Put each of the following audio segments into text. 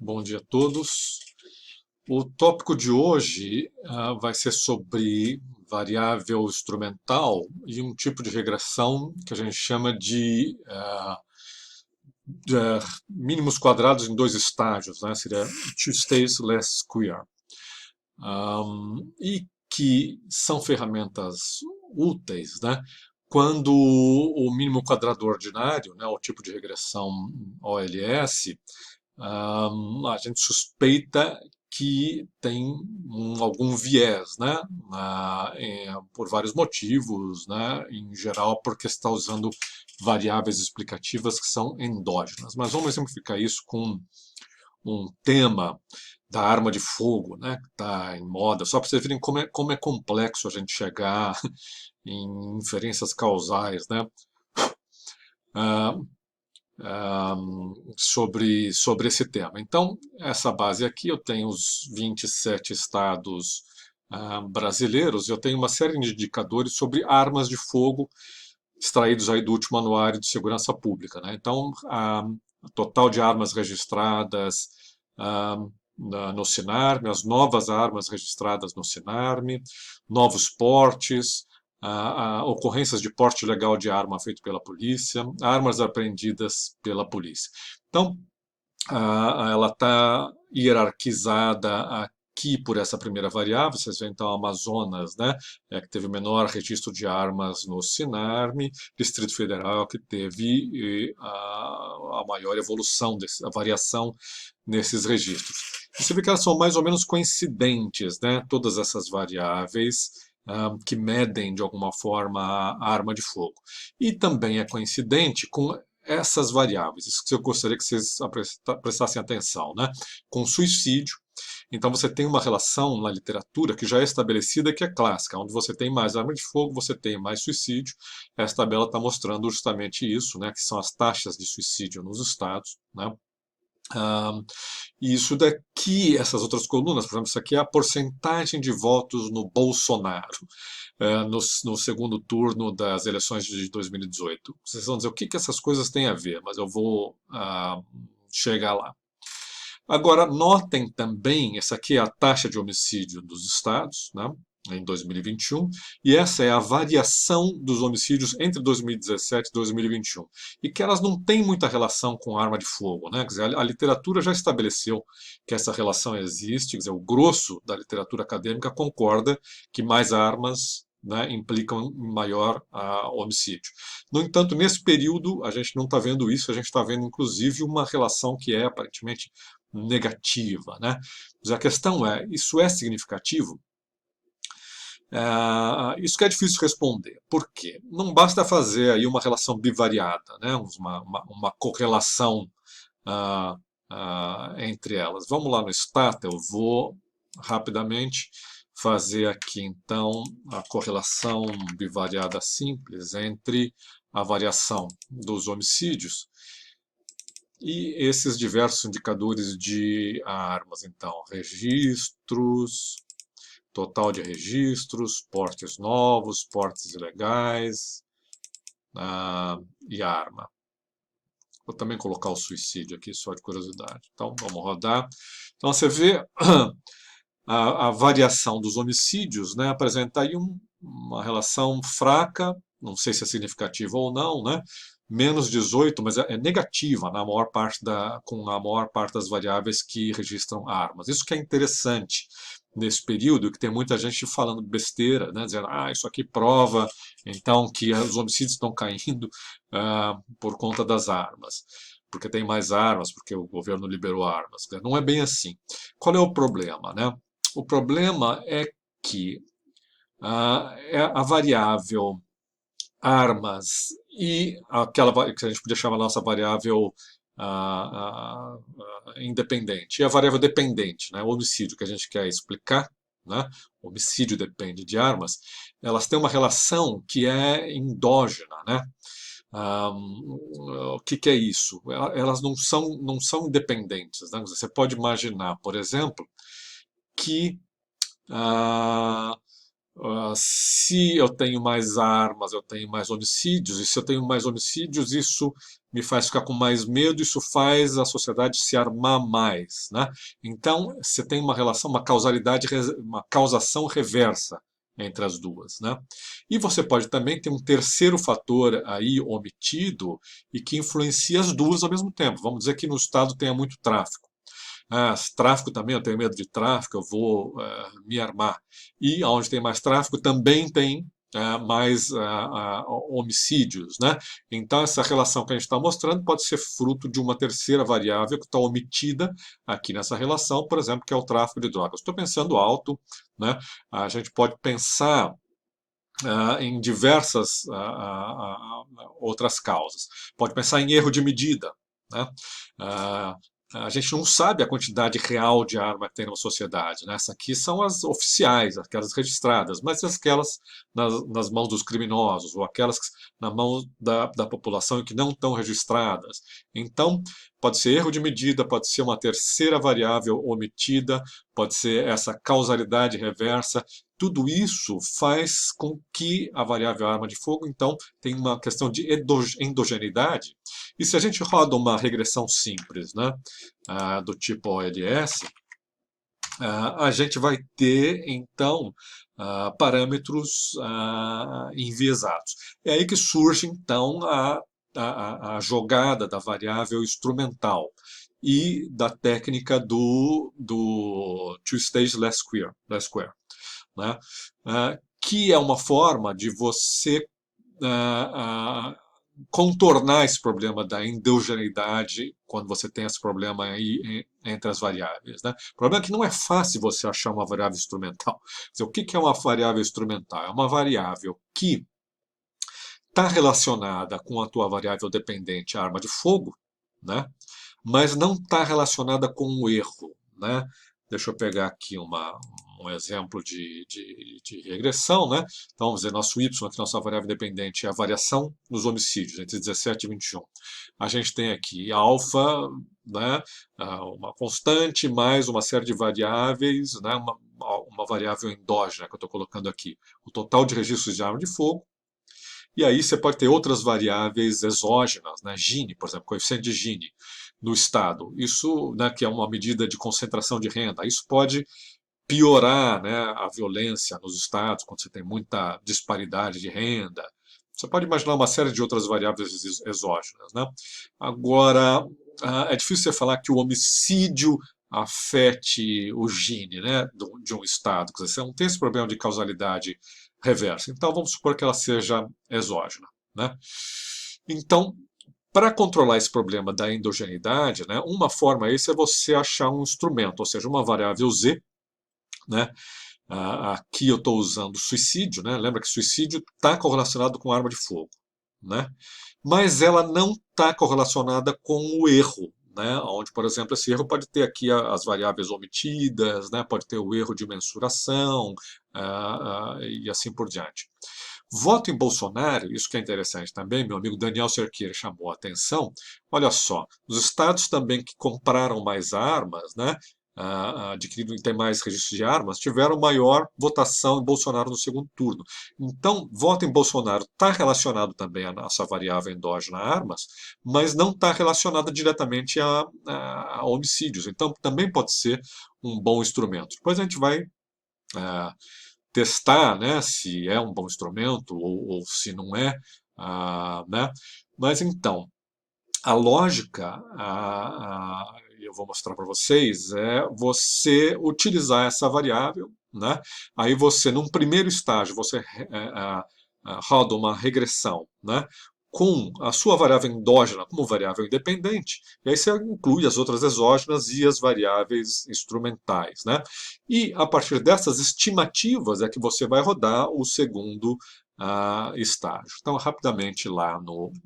Bom dia a todos. O tópico de hoje vai ser sobre variável instrumental e um tipo de regressão que a gente chama de mínimos quadrados em dois estágios, né? Seria two stages less square. E que são ferramentas úteis, né? Quando o mínimo quadrado ordinário, né, o tipo de regressão OLS, a gente suspeita que tem algum viés, né? Por vários motivos, né? Em geral, porque está usando variáveis explicativas que são endógenas. Mas vamos exemplificar isso com um tema da arma de fogo, né? Que está em moda, só para vocês verem como é complexo a gente chegar em inferências causais, né? Ah, sobre esse tema. Então, essa base aqui, eu tenho os 27 estados brasileiros, eu tenho uma série de indicadores sobre armas de fogo extraídos aí do último anuário de segurança pública, né? Então, total de armas registradas no Sinarme, as novas armas registradas no Sinarme, novos portes, ocorrências de porte legal de arma feito pela polícia, armas apreendidas pela polícia. Então, ela está hierarquizada aqui por essa primeira variável. Vocês veem então Amazonas, né, que teve o menor registro de armas no Sinarme, Distrito Federal que teve a maior evolução, a variação nesses registros. E você vê que elas são mais ou menos coincidentes, né, todas essas variáveis que medem de alguma forma a arma de fogo. E também é coincidente com essas variáveis, isso que eu gostaria que vocês prestassem atenção, né? Com suicídio. Então você tem uma relação na literatura que já é estabelecida, que é clássica, onde você tem mais arma de fogo, você tem mais suicídio. Essa tabela está mostrando justamente isso, né? Que são as taxas de suicídio nos estados, né? E isso daqui, essas outras colunas, por exemplo, isso aqui é a porcentagem de votos no Bolsonaro no segundo turno das eleições de 2018. Vocês vão dizer o que essas coisas têm a ver, mas eu vou chegar lá. Agora, notem também, essa aqui é a taxa de homicídio dos estados, né, em 2021, e essa é a variação dos homicídios entre 2017 e 2021, e que elas não têm muita relação com arma de fogo, né? Quer dizer, a literatura já estabeleceu que essa relação existe, quer dizer, o grosso da literatura acadêmica concorda que mais armas, né, implicam em maior homicídio. No entanto, nesse período, a gente não está vendo isso, a gente está vendo, inclusive, uma relação que é aparentemente negativa, né? Mas a questão é, isso é significativo? Isso que é difícil responder. Por quê? Não basta fazer aí uma relação bivariada, né? Uma correlação entre elas. Vamos lá no Stata, eu vou rapidamente fazer aqui então a correlação bivariada simples entre a variação dos homicídios e esses diversos indicadores de armas. Então, registros, total de registros, portes novos, portes ilegais e arma. Vou também colocar o suicídio aqui, só de curiosidade. Então, vamos rodar. Então, você vê a variação dos homicídios, né, apresenta aí uma relação fraca, não sei se é significativa ou não, né, menos 18, mas é negativa na maior parte com a maior parte das variáveis que registram armas. Isso que é interessante nesse período, que tem muita gente falando besteira, né, dizendo, isso aqui prova, então, que os homicídios estão caindo por conta das armas, porque tem mais armas, porque o governo liberou armas. Não é bem assim. Qual é o problema, né? O problema é que a variável armas e aquela que a gente podia chamar a nossa variável independente e a variável dependente, né, o homicídio que a gente quer explicar, né, o homicídio depende de armas, elas têm uma relação que é endógena, né? O que é isso? Elas não são independentes, né? Você pode imaginar, por exemplo, que Se eu tenho mais armas, eu tenho mais homicídios, e se eu tenho mais homicídios, isso me faz ficar com mais medo, isso faz a sociedade se armar mais, né? Então, você tem uma relação, uma causalidade, uma causação reversa entre as duas, né? E você pode também ter um terceiro fator aí omitido e que influencia as duas ao mesmo tempo. Vamos dizer que no estado tenha muito tráfico. Tráfico também, eu tenho medo de tráfico, eu vou me armar. E onde tem mais tráfico também tem mais homicídios, né? Então, essa relação que a gente está mostrando pode ser fruto de uma terceira variável que está omitida aqui nessa relação, por exemplo, que é o tráfico de drogas. Estou pensando alto, né? A gente pode pensar em diversas outras causas. Pode pensar em erro de medida, né? Ah, a gente não sabe a quantidade real de arma que tem na sociedade, né? Essas aqui são as oficiais, aquelas registradas, mas aquelas nas mãos dos criminosos, ou aquelas na mão da população e que não estão registradas. Então, pode ser erro de medida, pode ser uma terceira variável omitida, pode ser essa causalidade reversa. Tudo isso faz com que a variável arma de fogo, então, tenha uma questão de endogeneidade. E se a gente roda uma regressão simples, né, do tipo OLS, a gente vai ter, então, parâmetros enviesados. É aí que surge, então, a jogada da variável instrumental e da técnica do two-stage less square, né? Que é uma forma de você contornar esse problema da endogeneidade quando você tem esse problema aí entre as variáveis, né? O problema é que não é fácil você achar uma variável instrumental. O que é uma variável instrumental? É uma variável que está relacionada com a tua variável dependente, a arma de fogo, né? Mas não está relacionada com o erro, né? Deixa eu pegar aqui um exemplo de regressão, né? Então, vamos dizer, nosso y, aqui, nossa variável dependente, é a variação nos homicídios, entre 17 e 21. A gente tem aqui alfa, né? Uma constante, mais uma série de variáveis, né? Uma variável endógena que eu estou colocando aqui. O total de registros de arma de fogo. E aí você pode ter outras variáveis exógenas, né? Gini, por exemplo, coeficiente de Gini no estado. Isso, né, que é uma medida de concentração de renda. Isso pode piorar, né, a violência nos estados, quando você tem muita disparidade de renda. Você pode imaginar uma série de outras variáveis exógenas, né? Agora, é difícil você falar que o homicídio afete o Gini, né, de um estado. Quer dizer, você não tem esse problema de causalidade reversa. Então, vamos supor que ela seja exógena, né? Então, para controlar esse problema da endogeneidade, né, uma forma é você achar um instrumento, ou seja, uma variável z, né? Aqui eu estou usando suicídio, né? Lembra que suicídio está correlacionado com arma de fogo, né? Mas ela não está correlacionada com o erro, né? Onde, por exemplo, esse erro pode ter aqui as variáveis omitidas, né? Pode ter o erro de mensuração e assim por diante. Voto em Bolsonaro, isso que é interessante também, meu amigo Daniel Cerqueira chamou a atenção. Olha só, os estados também que compraram mais armas, né? Adquiriram e tem mais registros de armas, tiveram maior votação em Bolsonaro no segundo turno. Então, voto em Bolsonaro está relacionado também à nossa variável endógena armas, mas não está relacionada diretamente a homicídios. Então, também pode ser um bom instrumento. Depois a gente vai testar, né, se é um bom instrumento ou se não é, né? Mas então, a lógica, eu vou mostrar para vocês, é você utilizar essa variável, né? Aí você, num primeiro estágio, você roda uma regressão, né? Com a sua variável endógena como variável independente, e aí você inclui as outras exógenas e as variáveis instrumentais, né? E a partir dessas estimativas é que você vai rodar o segundo estágio. Então, rapidamente lá no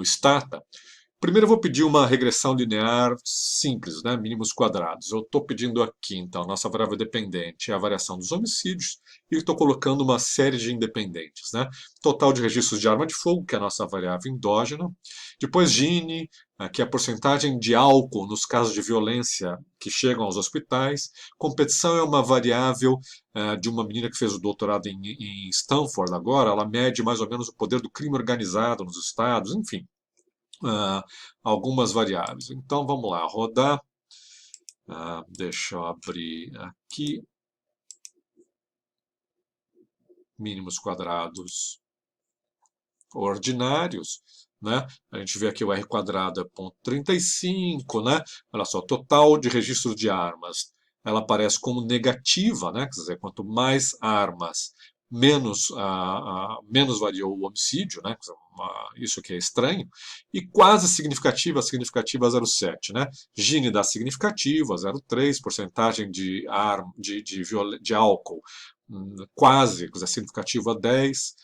Stata, Primeiro eu vou pedir uma regressão linear simples, né? Mínimos quadrados. Eu estou pedindo aqui, então, nossa variável dependente é a variação dos homicídios e estou colocando uma série de independentes, né? Total de registros de arma de fogo, que é a nossa variável endógena. Depois Gini, que é a porcentagem de álcool nos casos de violência que chegam aos hospitais. Competição é uma variável de uma menina que fez o doutorado em Stanford agora. Ela mede mais ou menos o poder do crime organizado nos estados, enfim, ah, algumas variáveis. Então vamos lá, rodar. Deixa eu abrir aqui. Mínimos quadrados ordinários, né? A gente vê aqui o R quadrado é 0,35, né? Olha só, total de registro de armas. Ela aparece como negativa, né? Quer dizer, quanto mais armas, menos variou o homicídio, né? Isso que é estranho. E quase significativa, significativa 0,7, né? Gini dá significativa, 0,3, porcentagem de álcool, quase, quer dizer, significativa 10.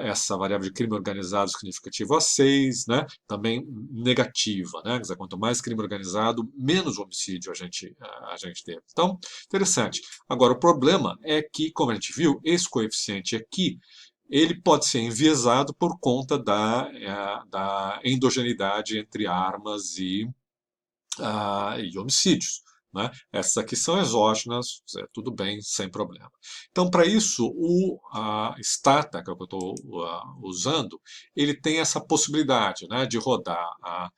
Essa variável de crime organizado significativa 6, né? Também negativa, né? Quer dizer, quanto mais crime organizado, menos homicídio a gente teve. Então, interessante. Agora, o problema é que, como a gente viu, esse coeficiente aqui, ele pode ser enviesado por conta da endogeneidade entre armas e homicídios, né? Essas aqui são exógenas, tudo bem, sem problema. Então, para isso, o Stata, que é o que eu estou usando, ele tem essa possibilidade, né, de rodar a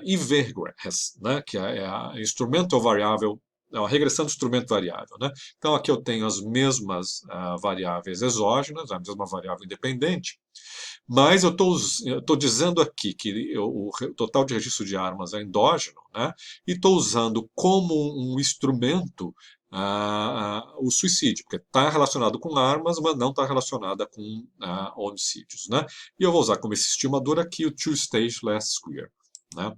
IVREGRESS, né, que é a instrumental variável, é uma regressão do instrumento variável, né? Então, aqui eu tenho as mesmas variáveis exógenas, a mesma variável independente, mas eu estou dizendo aqui que o total de registro de armas é endógeno, né? E estou usando como um instrumento o suicídio, porque está relacionado com armas, mas não está relacionada com homicídios, né? E eu vou usar como esse estimador aqui o two-stage least square, né?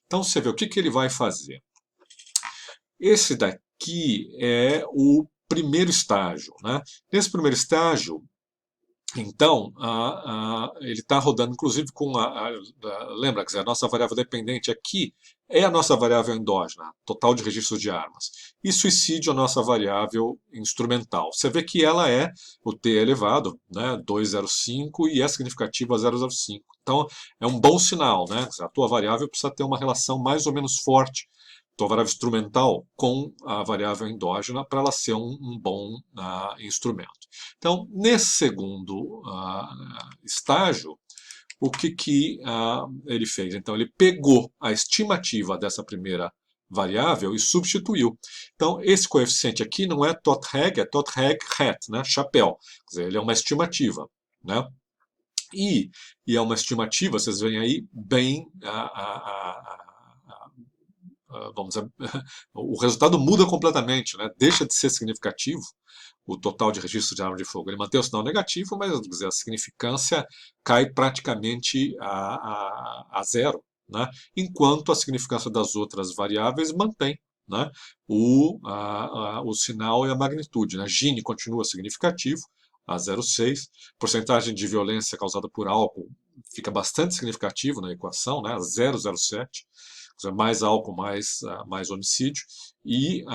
Então você vê o que ele vai fazer. Esse daqui é o primeiro estágio, né? Nesse primeiro estágio, então, ele está rodando, inclusive, lembra, quer dizer, a nossa variável dependente aqui é a nossa variável endógena, total de registros de armas. E suicídio, a nossa variável instrumental. Você vê que ela é o T elevado, né, 205, e é significativa 0,05. Então, é um bom sinal, né? Quer dizer, a tua variável precisa ter uma relação mais ou menos forte, tua variável instrumental, com a variável endógena, para ela ser um bom instrumento. Então, nesse segundo estágio, o que ele fez? Então, ele pegou a estimativa dessa primeira variável e substituiu. Então, esse coeficiente aqui não é tot-reg, é tot-reg-het, né? Chapéu. Quer dizer, ele é uma estimativa, né? E é uma estimativa, vocês veem aí, bem vamos dizer, o resultado muda completamente, né? Deixa de ser significativo o total de registro de arma de fogo. Ele mantém o sinal negativo, mas quer dizer, a significância cai praticamente a zero, né? Enquanto a significância das outras variáveis mantém, né, o sinal e a magnitude. Né? Gini continua significativo, a 0,6. Porcentagem de violência causada por álcool fica bastante significativo na equação, né, 0,07. Mais álcool, mais homicídio, e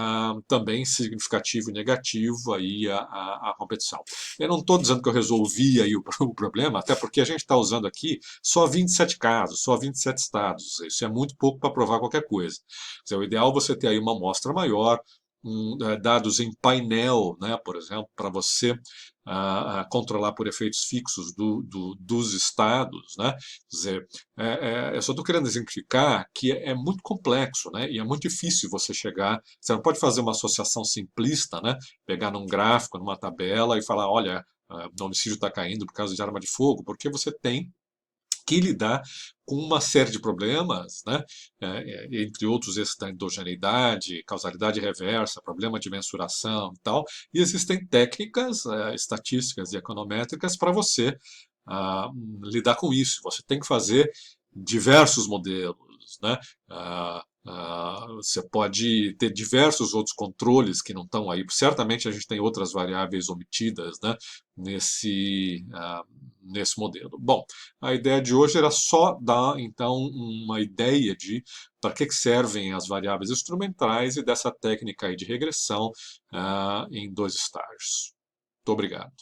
também significativo e negativo aí a competição. Eu não estou dizendo que eu resolvi aí o problema, até porque a gente está usando aqui só 27 casos, só 27 estados. Isso é muito pouco para provar qualquer coisa. O ideal é você ter aí uma amostra maior, dados em painel, né, por exemplo, para você controlar por efeitos fixos dos estados, né? Quer dizer, eu só estou querendo exemplificar que é muito complexo, né? E é muito difícil você chegar. Você não pode fazer uma associação simplista, né? Pegar num gráfico, numa tabela e falar, olha, o homicídio está caindo por causa de arma de fogo, porque você tem que lidar com uma série de problemas, né? Entre outros esses da endogeneidade, causalidade reversa, problema de mensuração e tal, e existem técnicas estatísticas e econométricas para você lidar com isso. Você tem que fazer diversos modelos, né? Você pode ter diversos outros controles que não estão aí. Certamente a gente tem outras variáveis omitidas, né, nesse modelo. Bom, a ideia de hoje era só dar, então, uma ideia de para que servem as variáveis instrumentais e dessa técnica aí de regressão em dois estágios. Muito obrigado.